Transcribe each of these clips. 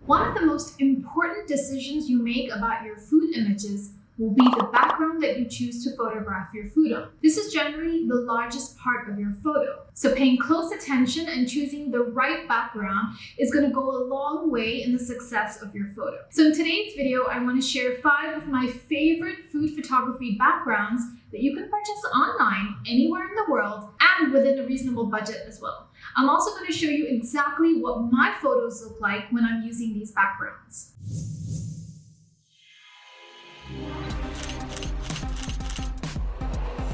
One of the most important decisions you make about your food images will be the background that you choose to photograph your food on. This is generally the largest part of your photo. So paying close attention and choosing the right background is going to go a long way in the success of your photo. So in today's video, I want to share 5 of my favorite food photography backgrounds that you can purchase online anywhere in the world and within a reasonable budget as well. I'm also going to show you exactly what my photos look like when I'm using these backgrounds.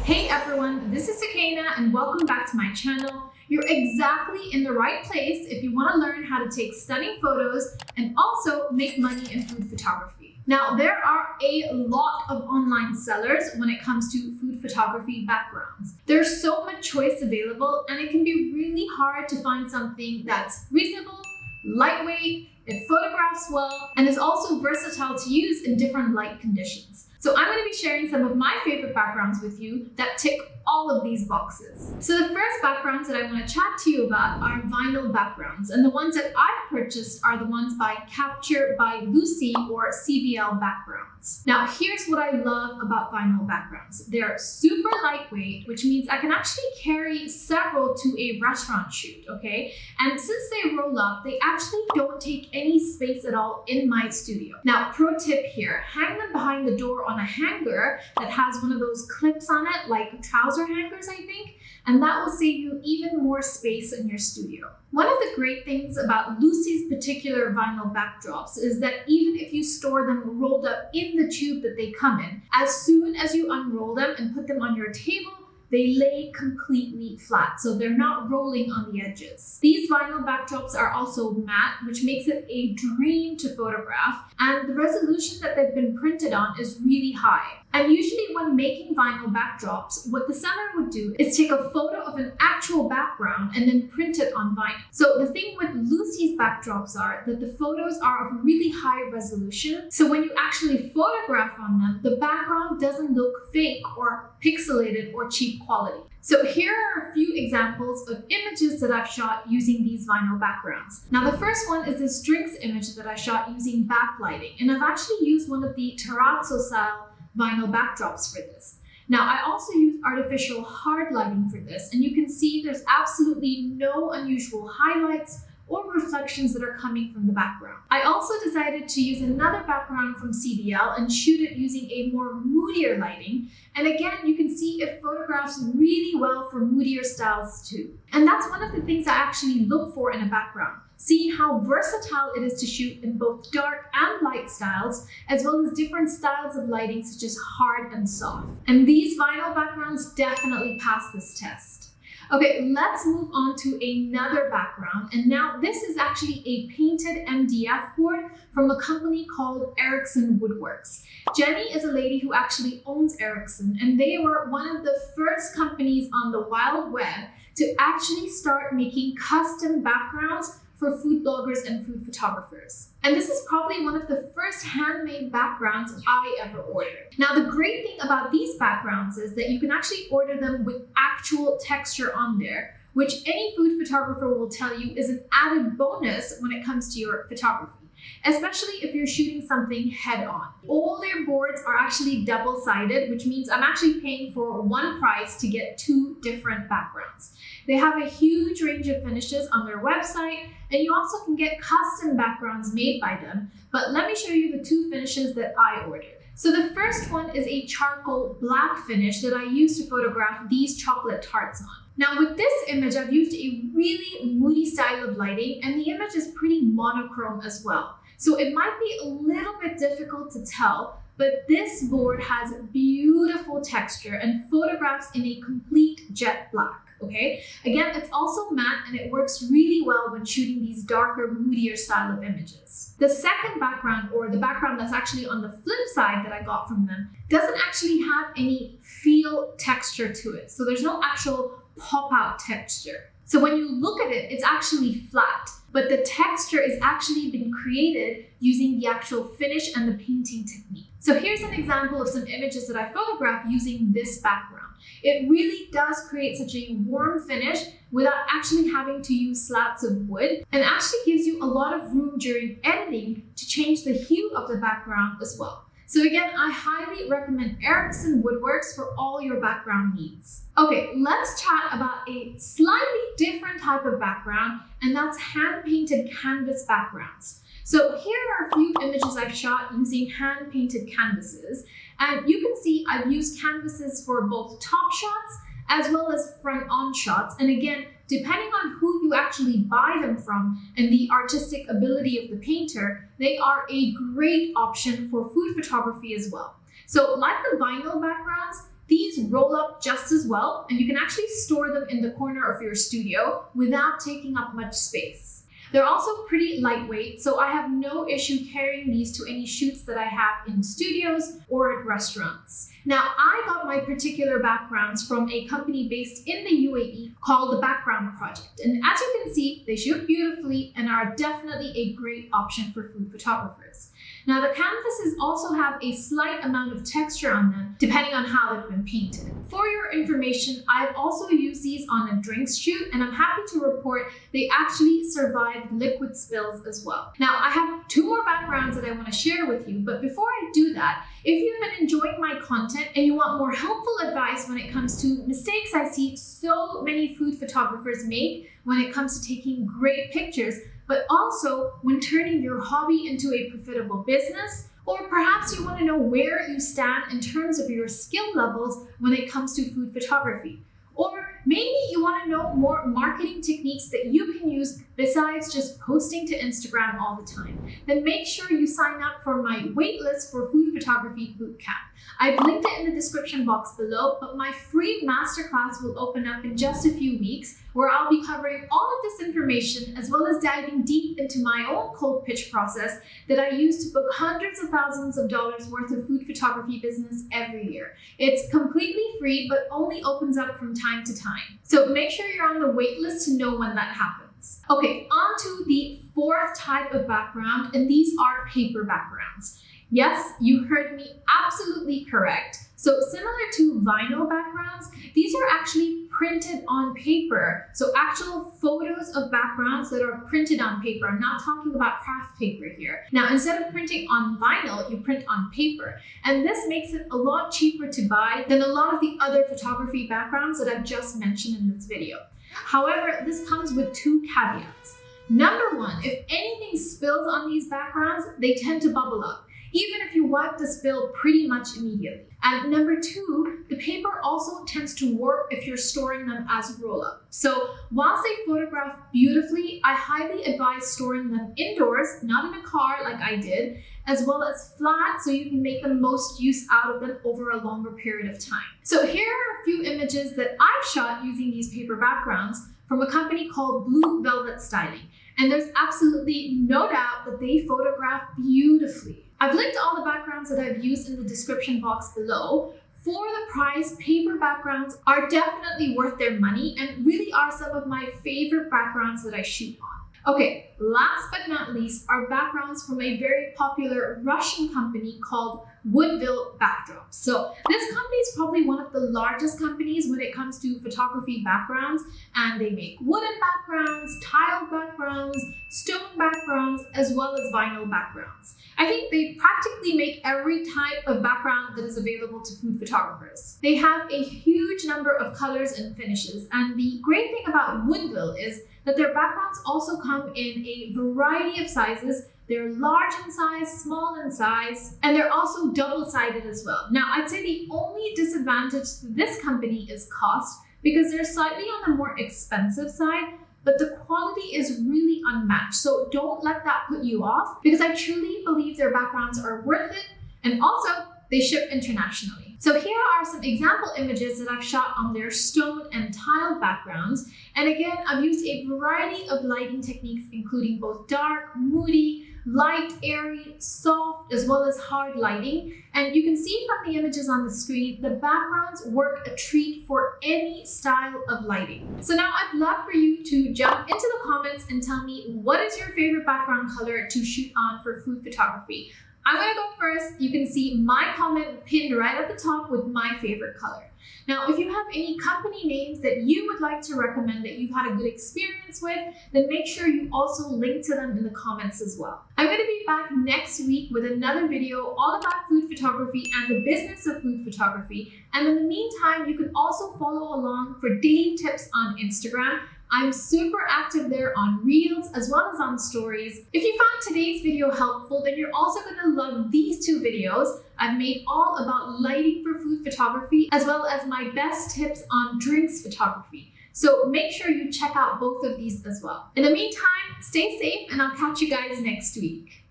Hey everyone, this is Sakina and welcome back to my channel. You're exactly in the right place if you want to learn how to take stunning photos and also make money in food photography. Now, there are a lot of online sellers when it comes to food photography backgrounds. There's so much choice available and it can be really hard to find something that's reasonable, lightweight, it photographs well, and is also versatile to use in different light conditions. So I'm going to be sharing some of my favorite backgrounds with you that tick all of these boxes. So the first backgrounds that I want to chat to you about are vinyl backgrounds, and the ones that I've purchased are the ones by Capture by Lucy or CBL backgrounds. Now here's what I love about vinyl backgrounds. They're super lightweight, which means I can actually carry several to a restaurant shoot, okay? And since they roll up, they actually don't take any space at all in my studio. Now, pro tip here, hang them behind the door on a hanger that has one of those clips on it, like trouser hangers, I think, and that will save you even more space in your studio. One of the great things about Lucy's particular vinyl backdrops is that even if you store them rolled up in the tube that they come in, as soon as you unroll them and put them on your table, they lay completely flat, so they're not rolling on the edges. These vinyl backdrops are also matte, which makes it a dream to photograph, and the resolution that they've been printed on is really high. And usually when making vinyl backdrops, what the seller would do is take a photo of an actual background and then print it on vinyl. So the thing with Lucy's backdrops are that the photos are of really high resolution. So when you actually photograph on them, the background doesn't look fake or pixelated or cheap quality. So here are a few examples of images that I've shot using these vinyl backgrounds. Now the first one is this drinks image that I shot using backlighting, and I've actually used one of the terrazzo style vinyl backdrops for this. Now I also use artificial hard lighting for this, and you can see there's absolutely no unusual highlights or reflections that are coming from the background. I also decided to use another background from CBL and shoot it using a more moodier lighting. And again, you can see it photographs really well for moodier styles too. And that's one of the things I actually look for in a background. Seeing how versatile it is to shoot in both dark and light styles, as well as different styles of lighting such as hard and soft. And these vinyl backgrounds definitely pass this test. Okay, let's move on to another background. And now this is actually a painted MDF board from a company called Ericsson Woodworks. Jenny is a lady who actually owns Ericsson, and they were one of the first companies on the wild web to actually start making custom backgrounds for food bloggers and food photographers. And this is probably one of the first handmade backgrounds I ever ordered. Now, the great thing about these backgrounds is that you can actually order them with actual texture on there, which any food photographer will tell you is an added bonus when it comes to your photography, especially if you're shooting something head-on. All their boards are actually double-sided, which means I'm actually paying for one price to get 2 different backgrounds. They have a huge range of finishes on their website, and you also can get custom backgrounds made by them. But let me show you the 2 finishes that I ordered. So the first one is a charcoal black finish that I used to photograph these chocolate tarts on. Now with this image, I've used a really moody style of lighting, and the image is pretty monochrome as well. So it might be a little bit difficult to tell, but this board has beautiful texture and photographs in a complete jet black. Okay, again, it's also matte and it works really well when shooting these darker, moodier style of images. The second background, or the background that's actually on the flip side that I got from them, doesn't actually have any feel texture to it. So there's no actual pop-out texture. So when you look at it, it's actually flat, but the texture is actually been created using the actual finish and the painting technique. So here's an example of some images that I photographed using this background. It really does create such a warm finish without actually having to use slats of wood, and actually gives you a lot of room during editing to change the hue of the background as well. So again, I highly recommend Ericsson Woodworks for all your background needs. Okay, let's chat about a slightly different type of background, and that's hand-painted canvas backgrounds. So here are a few images I've shot using hand-painted canvases, and you can see I've used canvases for both top shots as well as front-on shots. And again, depending on who you actually buy them from and the artistic ability of the painter, they are a great option for food photography as well. So like the vinyl backgrounds, these roll up just as well, and you can actually store them in the corner of your studio without taking up much space. They're also pretty lightweight, so I have no issue carrying these to any shoots that I have in studios or at restaurants. Now, I got my particular backgrounds from a company based in the UAE called the Background Project. And as you can see, they shoot beautifully and are definitely a great option for food photographers. Now, the canvases also have a slight amount of texture on them, depending on how they've been painted. For your information, I've also used these on a drinks shoot, and I'm happy to report they actually survived liquid spills as well. Now, I have two more backgrounds that I want to share with you, but before I do that, if you've been enjoying my content and you want more helpful advice when it comes to mistakes I see so many food photographers make when it comes to taking great pictures, but also when turning your hobby into a profitable business, or perhaps you want to know where you stand in terms of your skill levels when it comes to food photography. Or maybe you want to know more marketing techniques that you can use besides just posting to Instagram all the time, then make sure you sign up for my waitlist for Food Photography Bootcamp. I've linked it in the description box below, but my free masterclass will open up in just a few weeks, where I'll be covering all of this information as well as diving deep into my own cold pitch process that I use to book hundreds of thousands of dollars worth of food photography business every year. It's completely free, but only opens up from time to time. So make sure you're on the wait list to know when that happens. Okay, on to the fourth type of background, and these are paper backgrounds. Yes, you heard me absolutely correct. So similar to vinyl backgrounds, these are actually printed on paper. So actual photos of backgrounds that are printed on paper. I'm not talking about craft paper here. Now, instead of printing on vinyl, you print on paper. And this makes it a lot cheaper to buy than a lot of the other photography backgrounds that I've just mentioned in this video. However, this comes with two caveats. Number one, if anything spills on these backgrounds, they tend to bubble up, even if you wipe the spill pretty much immediately. And number two, the paper also tends to warp if you're storing them as roll-up. So whilst they photograph beautifully, I highly advise storing them indoors, not in a car like I did, as well as flat so you can make the most use out of them over a longer period of time. So here are a few images that I've shot using these paper backgrounds from a company called Blue Velvet Styling. And there's absolutely no doubt that they photograph beautifully. I've linked all the backgrounds that I've used in the description box below. For the price, paper backgrounds are definitely worth their money and really are some of my favorite backgrounds that I shoot on. Okay, last but not least are backgrounds from a very popular Russian company called Woodville Backdrops. So this company is probably one of the largest companies when it comes to photography backgrounds, and they make wooden backgrounds, tiled backgrounds, stone backgrounds, as well as vinyl backgrounds. I think they practically make every type of background that is available to food photographers. They have a huge number of colors and finishes, and the great thing about Woodville is that their backgrounds also come in a variety of sizes. They're large in size, small in size, and they're also double-sided as well. Now, I'd say the only disadvantage to this company is cost, because they're slightly on the more expensive side, but the quality is really unmatched. So don't let that put you off, because I truly believe their backgrounds are worth it, and also they ship internationally. So here are some example images that I've shot on their stone and tile backgrounds. And again, I've used a variety of lighting techniques, including both dark, moody, light, airy, soft, as well as hard lighting. And you can see from the images on the screen, the backgrounds work a treat for any style of lighting. So now I'd love for you to jump into the comments and tell me, what is your favorite background color to shoot on for food photography? I'm gonna go first. You can see my comment pinned right at the top with my favorite color. Now, if you have any company names that you would like to recommend that you've had a good experience with, then make sure you also link to them in the comments as well. I'm going to be back next week with another video all about food photography and the business of food photography. And in the meantime, you can also follow along for daily tips on Instagram. I'm super active there on Reels as well as on Stories. If you found today's video helpful, then you're also going to love these two videos. I've made all about lighting for food photography as well as my best tips on drinks photography. So make sure you check out both of these as well. In the meantime, stay safe and I'll catch you guys next week.